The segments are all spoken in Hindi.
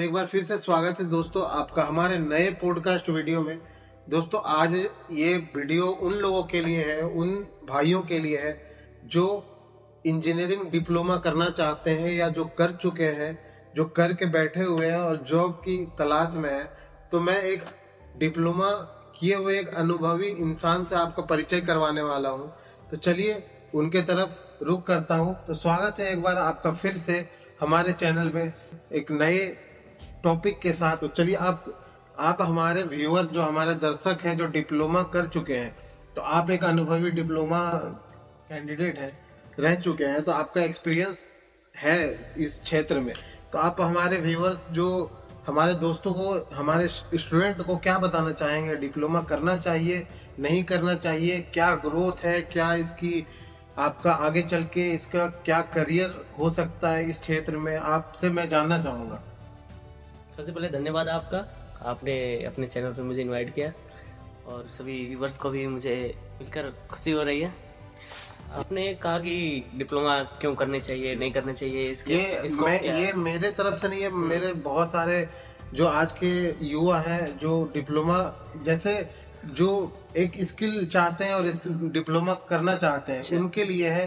एक बार फिर से स्वागत है दोस्तों आपका हमारे नए पॉडकास्ट वीडियो में। दोस्तों आज ये वीडियो उन लोगों के लिए है, उन भाइयों के लिए है जो इंजीनियरिंग डिप्लोमा करना चाहते हैं या जो कर चुके हैं, जो करके बैठे हुए हैं और जॉब की तलाश में है। तो मैं एक डिप्लोमा किए हुए एक अनुभवी इंसान से आपका परिचय करवाने वाला हूँ। तो चलिए उनके तरफ रुख करता हूँ। तो स्वागत है एक बार आपका फिर से हमारे चैनल में एक नए टॉपिक के साथ। तो चलिए आप हमारे व्यूअर, जो हमारे दर्शक हैं, जो डिप्लोमा कर चुके हैं, तो आप एक अनुभवी डिप्लोमा कैंडिडेट हैं, रह चुके हैं, तो आपका एक्सपीरियंस है इस क्षेत्र में। तो आप हमारे व्यूअर्स, जो हमारे दोस्तों को, हमारे स्टूडेंट को क्या बताना चाहेंगे? डिप्लोमा करना चाहिए, नहीं करना चाहिए? क्या ग्रोथ है, क्या इसकी आपका आगे चल के इसका क्या करियर हो सकता है इस क्षेत्र में, आपसे मैं जानना चाहूँगा। सबसे पहले धन्यवाद आपका, आपने अपने चैनल पे मुझे इनवाइट किया और सभी व्यूवर्स को भी मुझे मिलकर खुशी हो रही है। आपने कहा कि डिप्लोमा क्यों करने चाहिए, नहीं करने चाहिए, ये मेरे तरफ से नहीं है, मेरे बहुत सारे जो आज के युवा हैं जो डिप्लोमा जैसे जो एक स्किल चाहते हैं और डिप्लोमा करना चाहते हैं, उनके लिए है।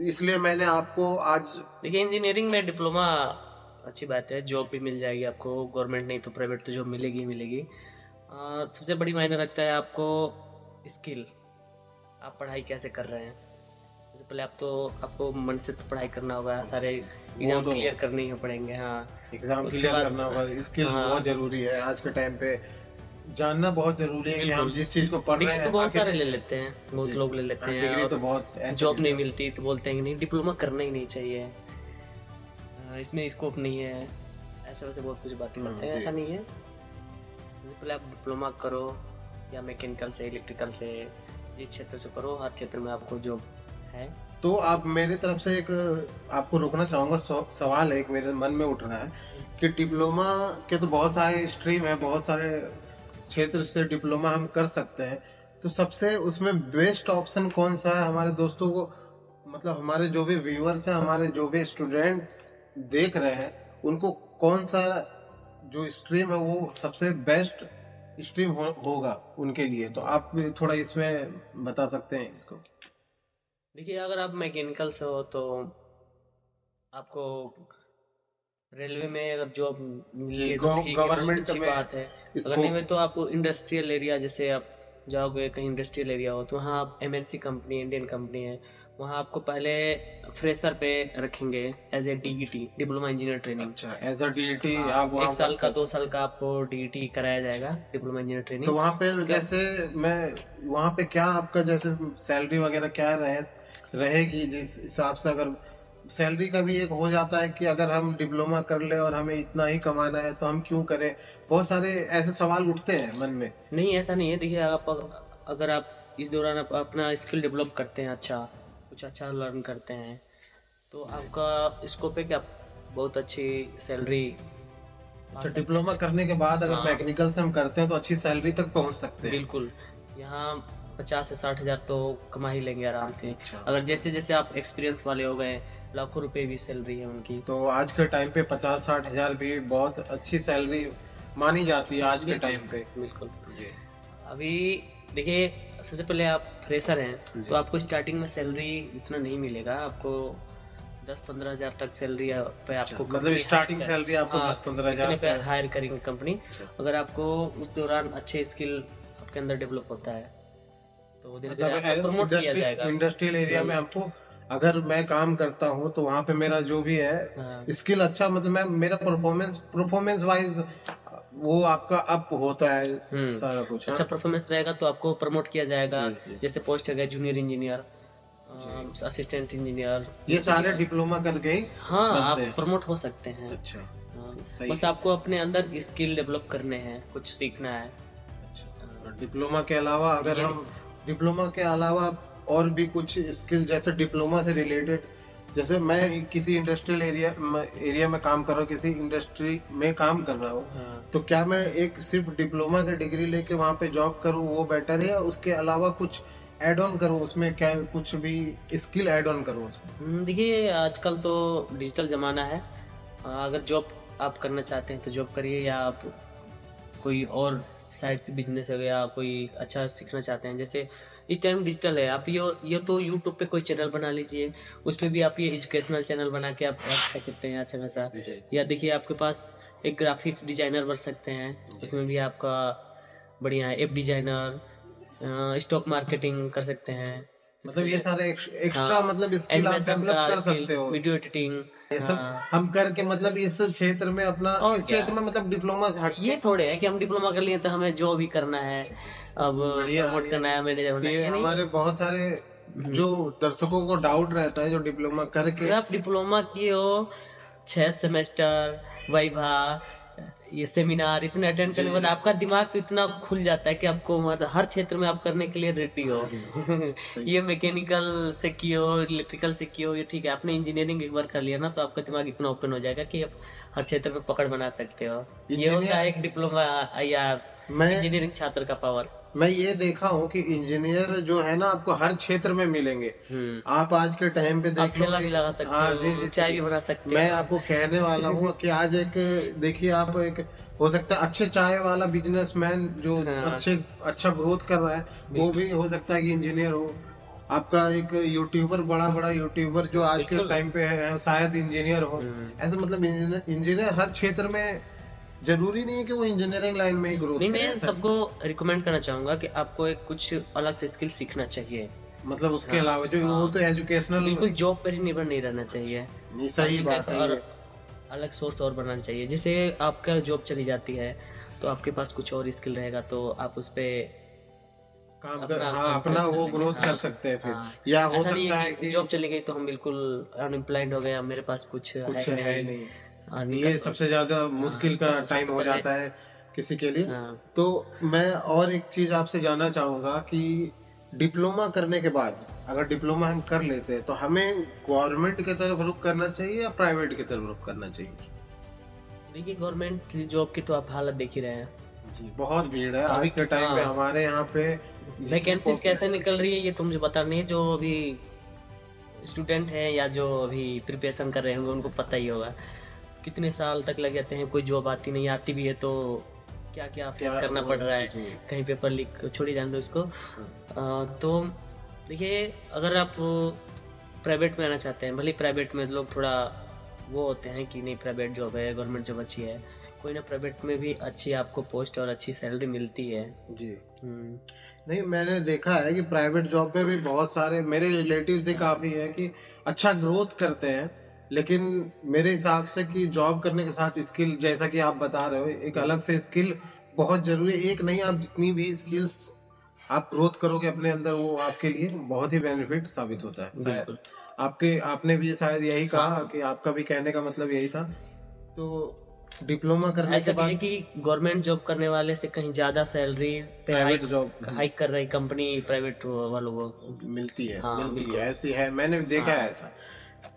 इसलिए मैंने आपको आज देखिए, इंजीनियरिंग में डिप्लोमा अच्छी बात है, जॉब भी मिल जाएगी आपको, गवर्नमेंट नहीं तो प्राइवेट तो जॉब मिलेगी मिलेगी। सबसे बड़ी मायने रखता है आपको स्किल, आप पढ़ाई कैसे कर रहे हैं। सबसे पहले आपको मन से तो पढ़ाई करना होगा, सारे एग्जाम क्लियर करने ही पड़ेंगे। हाँ, एग्जाम क्लियर करना होगा, स्किल बहुत जरूरी है आज के टाइम पे, जानना बहुत जरूरी है कि हम जिस चीज को पढ़ रहे हैं। तो बहुत सारे ले लेते हैं, बहुत लोग ले लेते हैं, डिग्री तो बहुत, जॉब नहीं मिलती तो बोलते हैं कि नहीं डिप्लोमा करना ही नहीं चाहिए, इसमें स्कोप नहीं है, ऐसे वैसे बहुत कुछ बातें करते हैं। ऐसा नहीं है, पहले आप डिप्लोमा करो, या मैकेनिकल से, इलेक्ट्रिकल से, जिस क्षेत्र से करो, हर क्षेत्र में आपको जॉब है। तो आप मेरे तरफ से एक आपको रोकना चाहूँगा, सवाल है एक मेरे मन में उठ रहा है कि डिप्लोमा के तो बहुत सारे स्ट्रीम है, बहुत सारे क्षेत्र से डिप्लोमा हम कर सकते हैं, तो सबसे उसमें बेस्ट ऑप्शन कौन सा है हमारे दोस्तों को, मतलब हमारे जो भी व्यूअर्स हैं, हमारे जो भी स्टूडेंट्स देख रहे हैं, उनको कौन सा जो स्ट्रीम है वो सबसे बेस्ट स्ट्रीम होगा उनके लिए? तो आप थोड़ा इसमें बता सकते हैं इसको। देखिए, अगर आप मैकेनिकल से हो तो आपको रेलवे में अगर जॉब मिली तो गवर्नमेंट अच्छी बात है। अगर नहीं में तो आपको इंडस्ट्रियल एरिया, जैसे आप जाओगे कहीं इंडस्ट्रियल एरिया हो तो वहाँ आप एमएनसी कंपनी, इंडियन कंपनी है, वहाँ आपको पहले फ्रेशर पे रखेंगे as a DET, diploma engineer training. अच्छा, एज अ डीईटी आप 1 साल का 2 साल का आपको डीईटी कराया जाएगा, डिप्लोमा इंजीनियर ट्रेनिंग। तो वहाँ पे जैसे मैं वहाँ पे क्या आपका जैसे सैलरी वगैरह क्या रहेगी, जिस हिसाब से अगर सैलरी का भी एक हो जाता है कि अगर हम डिप्लोमा कर ले और हमें इतना ही कमाना है तो हम क्यों करें, बहुत सारे ऐसे सवाल उठते हैं मन में। नहीं, ऐसा नहीं है। देखिए, अगर आप इस दौरान अपना स्किल डेवलप करते हैं, कुछ अच्छा लर्न करते हैं, तो आपका स्कोप है कि आप बहुत अच्छी सैलरी। अच्छा, डिप्लोमा करने के बाद अगर मैकेनिकल से हम करते हैं तो अच्छी सैलरी तक पहुंच सकते हैं। बिल्कुल, यहाँ 50 से 60 हजार तो कमा ही लेंगे आराम से। अगर जैसे जैसे आप एक्सपीरियंस वाले हो गए, लाखों रुपए भी सैलरी है उनकी। तो आज के टाइम पे 50-60 हजार भी बहुत अच्छी सैलरी मानी जाती है आज के टाइम पे। बिल्कुल। अभी देखिए, सबसे पहले आप फ्रेशर हैं तो आपको स्टार्टिंग में सैलरी इतना नहीं मिलेगा, आपको 10-15 हजार तक सैलरी पे आपको, मतलब स्टार्टिंग सैलरी आपको 10-15 हजार हायर करेंगे कंपनी। अगर आपको उस दौरान अच्छे स्किल आपके अंदर डेवलप होता है तो धीरे-धीरे प्रमोट किया जाएगा। इंडस्ट्रियल एरिया में हमको अगर मैं काम करता हूँ तो वहाँ पे मेरा जो भी है स्किल अच्छा, मतलब मेरा परफॉर्मेंस वाइज वो आपका अप होता है सारा कुछ। अच्छा परफॉर्मेंस रहेगा तो आपको प्रमोट किया जाएगा। जैसे पोस्ट है जूनियर इंजीनियर, असिस्टेंट इंजीनियर, ये सारे डिप्लोमा करके ही आप प्रमोट हो सकते हैं। अच्छा, बस आपको अपने अंदर स्किल डेवलप करने हैं, कुछ सीखना है। अच्छा, डिप्लोमा के अलावा अगर हम डिप्लोमा के अलावा और भी कुछ स्किल, जैसे डिप्लोमा से रिलेटेड, जैसे मैं किसी इंडस्ट्रियल एरिया में काम कर रहा हूँ, किसी इंडस्ट्री में काम कर रहा हूँ, तो क्या मैं एक सिर्फ डिप्लोमा की डिग्री लेके वहाँ पे जॉब करूँ वो बेटर है, या उसके अलावा कुछ ऐड ऑन करूँ उसमें, क्या कुछ भी स्किल ऐड ऑन करूँ उसमें? देखिए, आजकल तो डिजिटल जमाना है, अगर जॉब आप करना चाहते हैं तो जॉब करिए, या आप कोई और साइड से बिजनेस हो गया, कोई अच्छा सीखना चाहते हैं, जैसे इस टाइम डिजिटल है, आप ये तो यूट्यूब पे कोई चैनल बना लीजिए, उसमें भी आप ये एजुकेशनल चैनल बना के आप कर सकते हैं अच्छा खासा। या देखिए आपके पास एक ग्राफिक्स डिजाइनर बन सकते हैं, इसमें भी आपका बढ़िया ऐप डिजाइनर, स्टॉक मार्केटिंग कर सकते हैं, मतलब ये सारे एक्स्ट्रा मतलब स्किल आप डेवलप कर सकते हो, वीडियो एडिटिंग, ये सब हम करके मतलब इस क्षेत्र में अपना इस क्षेत्र में मतलब डिप्लोमा से हट ये थोड़े है कि हम डिप्लोमा कर लिए तो हमें जो भी करना है अब प्रमोट करना है, मैनेजर होना है। हमारे बहुत सारे जो दर्शकों को डाउट रहता है जो डिप्लोमा करके, आप डिप्लोमा किए हो 6 सेमेस्टर वाइवा ये सेमिनार इतने अटेंड करने के बाद आपका दिमाग तो इतना खुल जाता है कि आपको मतलब हर क्षेत्र में आप करने के लिए रेडी हो। ये मैकेनिकल से किए हो, इलेक्ट्रिकल से किए हो, ये ठीक है, आपने इंजीनियरिंग एक बार कर लिया ना तो आपका दिमाग इतना ओपन हो जाएगा कि आप हर क्षेत्र में पकड़ बना सकते हो। ये होता है एक डिप्लोमा या इंजीनियरिंग छात्र का पावर। मैं ये देखा हूँ कि इंजीनियर जो है ना आपको हर क्षेत्र में मिलेंगे। आप आज के टाइम पे देख लो, भी लगा सकते हो, चाय भी बना सकते हो। मैं आपको कहने वाला हूँ कि आज एक देखिए आप एक हो सकता है अच्छे चाय वाला बिजनेसमैन जो अच्छा ग्रोथ कर रहा है, वो भी हो सकता है कि इंजीनियर हो। आपका एक यूट्यूबर बड़ा यूट्यूबर जो आज के टाइम पे है शायद इंजीनियर हो। ऐसे मतलब इंजीनियर हर क्षेत्र में, जरूरी नहीं है कि वो इंजीनियरिंग लाइन में ही ग्रोथ नहीं, मैं सबको रिकमेंड करना चाहूंगा कि आपको एक कुछ अलग से स्किल सीखना चाहिए, मतलब उसके अलावा जो वो तो एजुकेशनल, बिल्कुल जॉब पर ही निर्भर नहीं रहना चाहिए। सही बात है, और अलग सोर्स और बनाना चाहिए। जैसे आपका जॉब चली जाती है तो आपके पास कुछ और स्किल रहेगा तो आप उस पे काम कर अपना वो ग्रोथ कर सकते हैं फिर। या हो सकता है कि जॉब चली गई तो हम बिल्कुल अनएम्प्लॉयड हो गए, मेरे पास कुछ है नहीं। ये सबसे ज्यादा मुश्किल का टाइम हो जाता है किसी के लिए। तो मैं और एक चीज आपसे जानना चाहूंगा कि डिप्लोमा करने के बाद अगर डिप्लोमा हम कर लेते हैं तो हमें गवर्नमेंट की तरफ रुख करना चाहिए या प्राइवेट की तरफ रुख करना चाहिए? देखिए गवर्नमेंट जॉब की तो आप हालत देख ही रहे हैं जी, बहुत भीड़ है आज के टाइम पे हमारे यहाँ पे। वैकेंसीज कैसे निकल रही है ये तो मुझे पता नहीं है, जो अभी स्टूडेंट है या जो अभी प्रिपरेशन कर रहे होंगे उनको पता ही होगा कितने साल तक लग जाते हैं, कोई जॉब आती नहीं, आती भी है तो क्या क्या फेस करना पड़ रहा है, कहीं पेपर लीक, छोड़ी जाने दो इसको। तो देखिए अगर आप प्राइवेट में आना चाहते हैं, भले प्राइवेट में लोग थोड़ा वो होते हैं कि नहीं प्राइवेट जॉब है, गवर्नमेंट जॉब अच्छी है, कोई ना प्राइवेट में भी अच्छी आपको पोस्ट और अच्छी सैलरी मिलती है जी। नहीं, मैंने देखा है कि प्राइवेट जॉब पे भी बहुत सारे मेरे रिलेटिव से काफ़ी है कि अच्छा ग्रोथ करते हैं, लेकिन मेरे हिसाब से कि जॉब करने के साथ स्किल, जैसा कि आप बता रहे हो, एक अलग से स्किल बहुत जरूरी है। एक नहीं, आप जितनी भी स्किल्स आप ग्रोथ करोगे अपने अंदर वो आपके लिए बहुत ही बेनिफिट साबित होता है। शायद आपने भी शायद यही कहा कि आपका भी कहने का मतलब यही था। तो डिप्लोमा करने के बाद कि गवर्नमेंट जॉब करने वाले से कहीं ज्यादा सैलरी प्राइवेट जॉब हाइक कर रही कंपनी प्राइवेट वालों को मिलती है। मिलती है, ऐसी है, मैंने देखा है ऐसा।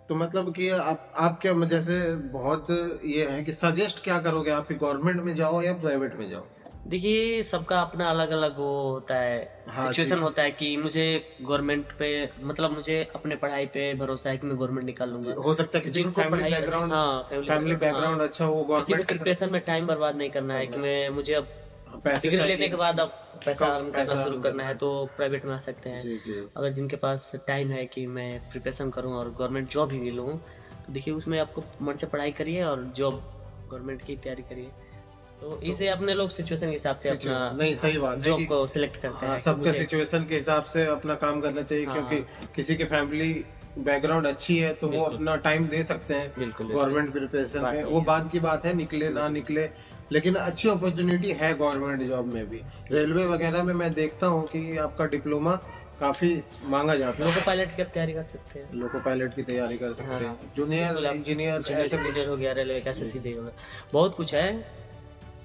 तो मतलब कि आप क्या जैसे बहुत ये है कि सजेस्ट क्या करोगे आप कि गवर्नमेंट में जाओ या प्राइवेट में जाओ? देखिए सबका अपना अलग अलग वो होता है, सिचुएशन होता है कि मुझे गवर्नमेंट पे मतलब मुझे अपने पढ़ाई पे भरोसा है कि मैं गवर्नमेंट निकाल लूंगा। हो सकता है किसी को फैमिली बैकग्राउंड अच्छा हो, गवर्नमेंट प्रिपरेशन में टाइम बर्बाद नहीं करना है कि मैं मुझे अब डिग्री लेने के बाद अब पैसा अर्न करना शुरू करना है तो प्राइवेट में आ सकते हैं। अगर जिनके पास टाइम है कि मैं प्रिपरेशन करूं और गवर्नमेंट जॉब ही लूं तो देखिए उसमें आपको मन से पढ़ाई करिए और जॉब गवर्नमेंट की तैयारी करिए। तो इसे अपने लोग सिचुएशन के हिसाब से अपना नहीं सही बात है जॉब को सिलेक्ट करते हैं। सबके सिचुएशन के हिसाब से अपना काम करना चाहिए, क्योंकि किसी की फैमिली बैकग्राउंड अच्छी है तो वो अपना टाइम दे सकते हैं गवर्नमेंट प्रिपरेशन में। वो बाद की बात है, निकले ना निकले, लेकिन अच्छी अपॉर्चुनिटी है गवर्नमेंट जॉब में भी। रेलवे वगैरह में मैं देखता हूँ कि आपका डिप्लोमा काफी मांगा जाता है। लोको पायलट की तैयारी कर सकते हैं, लोको पायलट की तैयारी कर सकते हैं, जूनियर इंजीनियर हो गया, रेलवे कैसे सीधे हो गया, बहुत कुछ है।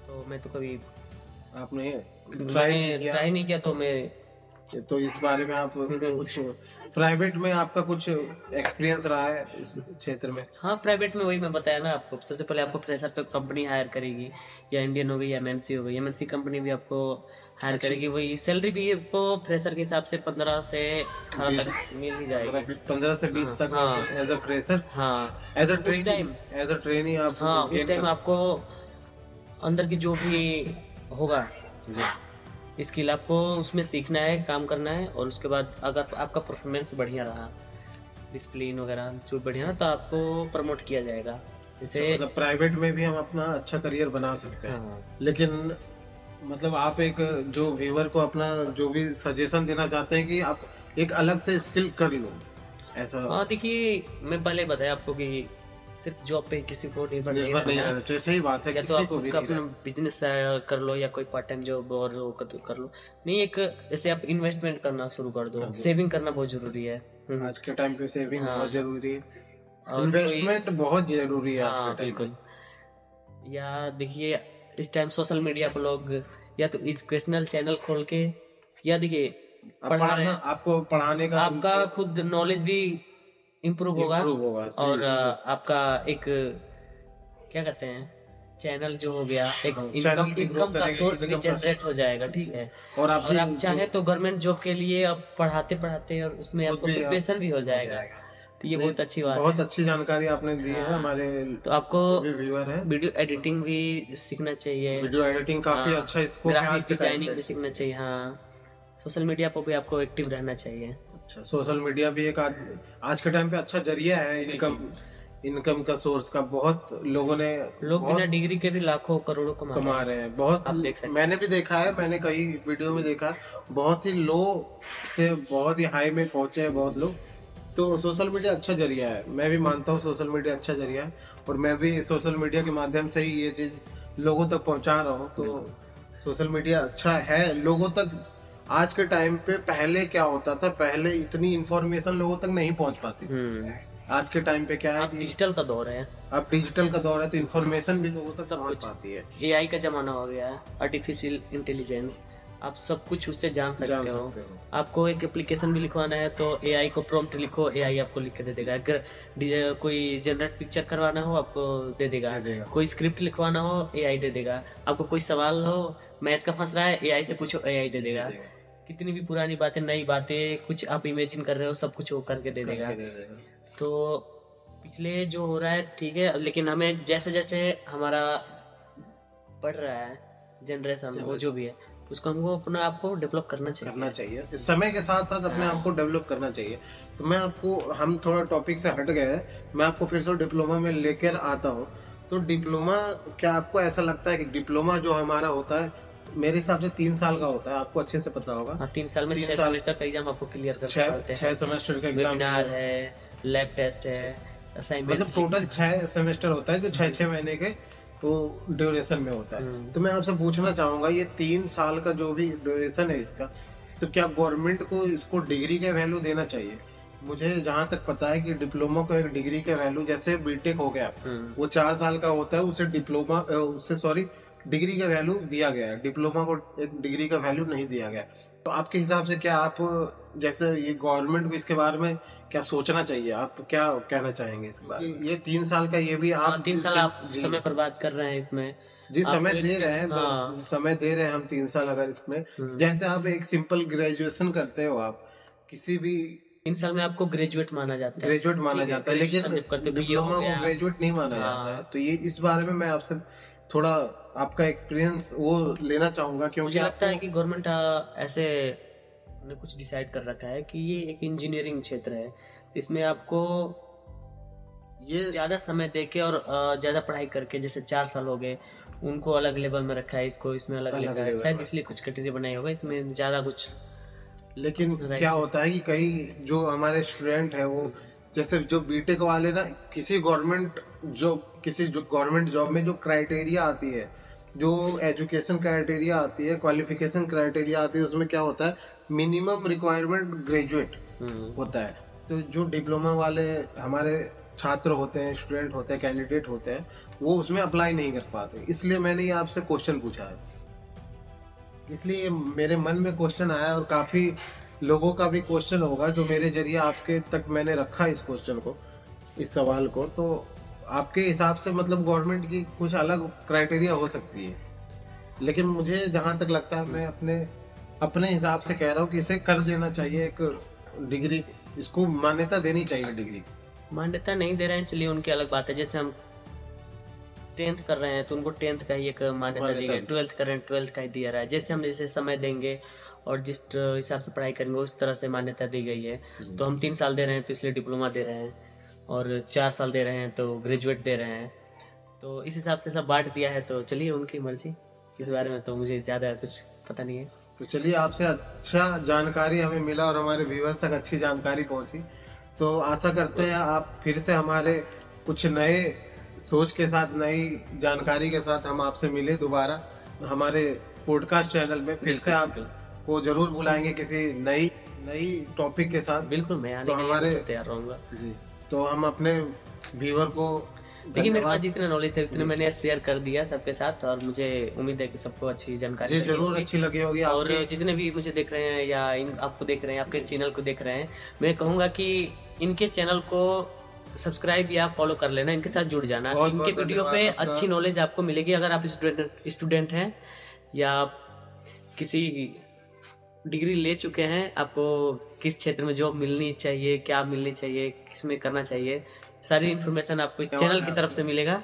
तो मैं तो कभी आपने ट्राई नहीं किया तो मैं तो इस बारे में आप कुछ प्राइवेट में आपका कुछ एक्सपीरियंस रहा है इस क्षेत्र में? हाँ, प्राइवेट में वही मैं बताया ना आपको, सबसे पहले आपको फ्रेशर पे कंपनी हायर करेगी, या इंडियन हो गई या एमएनसी हो गई, एमएनसी कंपनी भी आपको हायर करेगी, वही सैलरी भी आपको फ्रेशर के हिसाब से 15 से 18 तक मिल ही जाएगी, 15 से 20 तक एज अ फ्रेशर। हाँ, एज अ ट्रेनी आप, हाँ उस टाइम आपको अंदर की जो भी होगा स्किल आपको उसमें सीखना है, काम करना है, और उसके बाद अगर आपका परफॉर्मेंस बढ़िया रहा, डिसिप्लिन वगैरह जो बढ़िया ना, तो आपको प्रमोट किया जाएगा। जैसे मतलब प्राइवेट में भी हम अपना अच्छा करियर बना सकते हैं। हाँ। लेकिन मतलब आप एक जो व्यूअर को अपना जो भी सजेशन देना चाहते हैं कि आप एक अलग से स्किल कर लो, ऐसा? हाँ देखिए, मैं पहले बताया आपको कि सिर्फ जॉब पे किसी को निर्भर नहीं रहना चाहिए। सही बात है, या तो आप अपना बिजनेस कर लो या कोई पार्ट टाइम जॉब और कर लो, नहीं एक ऐसे आप इन्वेस्टमेंट करना शुरू कर दो, सेविंग करना बहुत जरूरी है आज के टाइम पे। सेविंग बहुत जरूरी है, इन्वेस्टमेंट बहुत जरूरी है आज के टाइम पे। या देखिए इस टाइम सोशल मीडिया पर लोग या तो एजुकेशनल चैनल खोल के, या देखिए आपको पढ़ाने का, आपका खुद नॉलेज भी इम्प्रूव होगा, और आपका एक क्या कहते हैं चैनल जो हो गया, एक इनकम का सोर्स भी जनरेट हो जाएगा, ठीक है। और आप चाहे तो गवर्नमेंट जॉब के लिए आप पढ़ाते पढ़ाते और उसमें आपको प्रिपरेशन भी हो जाएगा, तो ये बहुत अच्छी बात है। बहुत अच्छी जानकारी आपने दी है हमारे तो आपको वीडियो एडिटिंग भी सीखना चाहिए, वीडियो एडिटिंग काफी अच्छा स्कोप है, ग्राफिक डिजाइनिंग भी सीखना चाहिए। हाँ, सोशल मीडिया पर भी आपको एक्टिव रहना चाहिए। अच्छा, सोशल मीडिया भी एक आज के टाइम पे अच्छा जरिया है इनकम का सोर्स का। बहुत लोग बिना डिग्री के भी लाखों करोड़ों कमा रहे हैं। बहुत मैंने भी देखा है, मैंने कई वीडियो में देखा, बहुत ही लो से बहुत ही हाई में पहुंचे हैं बहुत लोग। तो सोशल मीडिया अच्छा जरिया है, मैं भी मानता हूँ सोशल मीडिया अच्छा जरिया है, और मैं भी सोशल मीडिया के माध्यम से ही ये चीज लोगों तक पहुंचा रहा हूँ। तो सोशल मीडिया अच्छा है लोगों तक। आज के टाइम पे पहले क्या होता था, पहले इतनी इंफॉर्मेशन लोगों तक नहीं पहुंच पाती थी। आज के टाइम पे क्या है, डिजिटल का दौर है, अब डिजिटल का दौर है, तो इंफॉर्मेशन भी लोगों तक पहुंच पाती है। एआई का जमाना हो गया है, आर्टिफिशियल इंटेलिजेंस, आप सब कुछ उससे जान सकते हो। आपको एक एप्लीकेशन भी लिखवाना है तो एआई को प्रॉम्प्ट लिखो, एआई आपको लिख के दे देगा। अगर कोई जनरेट पिक्चर करवाना हो आपको दे देगा, कोई स्क्रिप्ट लिखवाना हो एआई दे देगा, आपको कोई सवाल हो मैथ का फंस रहा है एआई से पूछो, एआई दे देगा। कितनी भी पुरानी बातें, नई बातें, कुछ आप इमेजिन कर रहे हो, सब कुछ वो करके दे देगा। तो पिछले जो हो रहा है ठीक है, लेकिन हमें जैसे जैसे हमारा बढ़ रहा है जनरेशन, वो जो भी है, उसको हमको अपने आप को डेवलप करना चाहिए। समय के साथ साथ अपने आप को डेवलप करना चाहिए। तो मैं आपको, हम थोड़ा टॉपिक से हट गए, मैं आपको फिर से डिप्लोमा में लेकर आता हूँ। तो डिप्लोमा, क्या आपको ऐसा लगता है कि डिप्लोमा जो हमारा होता है, मेरे हिसाब से 3 साल का होता है, आपको अच्छे से पता होगा। 3 साल में 6 सेमेस्टर का एग्जाम आपको क्लियर करना होता है। 6 सेमेस्टर का एग्जाम है, लैब टेस्ट है, असाइनमेंट, मतलब टोटल 6 सेमेस्टर होता है, जो 6-6 महीने के वो ड्यूरेशन में होता है। तो मैं आपसे पूछना चाहूंगा, ये 3 साल का जो भी ड्यूरेशन है इसका, तो क्या गवर्नमेंट को इसको डिग्री का वैल्यू देना चाहिए? मुझे जहाँ तक पता है कि डिप्लोमा को एक डिग्री का वैल्यू, जैसे बीटेक हो गया वो 4 साल का होता है, उसे डिग्री का वैल्यू दिया गया है, डिप्लोमा को एक डिग्री का वैल्यू नहीं दिया गया। तो आपके हिसाब से क्या आप, जैसे ये गवर्नमेंट को इसके बारे में क्या सोचना चाहिए, आप क्या कहना चाहेंगे इस बारे में? ये 3 साल का, ये भी आप 3 साल आप समय बर्बाद कर रहे हैं इसमें, जी समय दे रहे हैं, समय दे रहे हैं हम 3 साल। अगर इसमें जैसे आप एक सिंपल ग्रेजुएशन करते हो, आप किसी भी 3 साल में आपको ग्रेजुएट माना जाता है, लेकिन डिप्लोमा को ग्रेजुएट नहीं माना जाता है। तो ये इस बारे में मैं आपसे थोड़ा आपका एक्सपीरियंस वो लेना चाहूंगा, क्योंकि मुझे लगता है कि गवर्नमेंट ऐसे ने कुछ डिसाइड कर रखा है कि ये एक इंजीनियरिंग क्षेत्र है, इसमें आपको ये ज्यादा समय देके और ज्यादा पढ़ाई करके, जैसे 4 साल हो गए, उनको अलग लेवल में रखा है, इसको इसमें अलग लेवल है, शायद इसलिए कुछ क्राइटेरिया बनाया होगा, इसमें ज्यादा कुछ। लेकिन क्या होता है कि कई जो हमारे स्टूडेंट है, वो जैसे जो बीटेक वाले ना, किसी गवर्नमेंट जॉब में जो क्राइटेरिया आती है, जो एजुकेशन क्राइटेरिया आती है, क्वालिफिकेशन क्राइटेरिया आती है, उसमें क्या होता है, मिनिमम रिक्वायरमेंट ग्रेजुएट होता है। तो जो डिप्लोमा वाले हमारे छात्र होते हैं, स्टूडेंट होते हैं, कैंडिडेट होते हैं, वो उसमें अप्लाई नहीं कर पाते। इसलिए मैंने ये आपसे क्वेश्चन पूछा है। इसलिए मेरे मन में क्वेश्चन आया और काफ़ी लोगों का भी क्वेश्चन होगा जो मेरे जरिए आपके तक मैंने रखा इस क्वेश्चन को, इस सवाल को। तो आपके हिसाब से मतलब गवर्नमेंट की कुछ अलग क्राइटेरिया हो सकती है, लेकिन मुझे जहाँ तक लगता है, मैं अपने अपने हिसाब से कह रहा हूँ कि इसे कर देना चाहिए, एक डिग्री, इसको मान्यता देनी चाहिए डिग्री। मान्यता नहीं दे रहे हैं, चलिए उनकी अलग बात है। जैसे हम 10th कर रहे हैं तो उनको 10th का ही एक मान्यता दी गई, 12th कर रहे हैं 12th का ही दिया रहा है। जैसे हम जैसे समय देंगे और जिस हिसाब से पढ़ाई करेंगे उस तरह से मान्यता दी गई है। तो हम 3 साल दे रहे हैं तो इसलिए डिप्लोमा दे रहे हैं, और 4 साल दे रहे हैं तो ग्रेजुएट दे रहे हैं। तो इस हिसाब से सब बांट दिया है, तो चलिए उनकी मर्जी। इस बारे में तो मुझे ज़्यादा कुछ पता नहीं है। तो चलिए, आपसे अच्छा जानकारी हमें मिला और हमारे व्यूअर्स तक अच्छी जानकारी पहुंची। तो आशा करते हैं आप फिर से हमारे कुछ नए सोच के साथ, नई जानकारी के साथ हम आपसे मिले दोबारा हमारे पॉडकास्ट चैनल में। फिर से आपको जरूर बुलाएंगे किसी नई टॉपिक के साथ। बिल्कुल, मैं आने के लिए तैयार रहूंगा जी। तो हम अपने व्यूअर को, देखिए मेरे पास जितने नॉलेज थे उतने मैंने शेयर कर दिया सबके साथ, और मुझे उम्मीद है कि सबको अच्छी जानकारी जरूर अच्छी लगी होगी। और जितने भी मुझे देख रहे हैं या आपको देख रहे हैं, आपके चैनल को देख रहे हैं, मैं कहूँगा कि इनके चैनल को सब्सक्राइब या फॉलो कर लेना, इनके साथ जुड़ जाना। इनके वीडियो पे अच्छी नॉलेज आपको मिलेगी। अगर आप स्टूडेंट हैं या किसी डिग्री ले चुके हैं, आपको किस क्षेत्र में जॉब मिलनी चाहिए, क्या मिलनी चाहिए, किस में करना चाहिए, सारी इन्फॉर्मेशन आपको इस चैनल की तरफ से मिलेगा।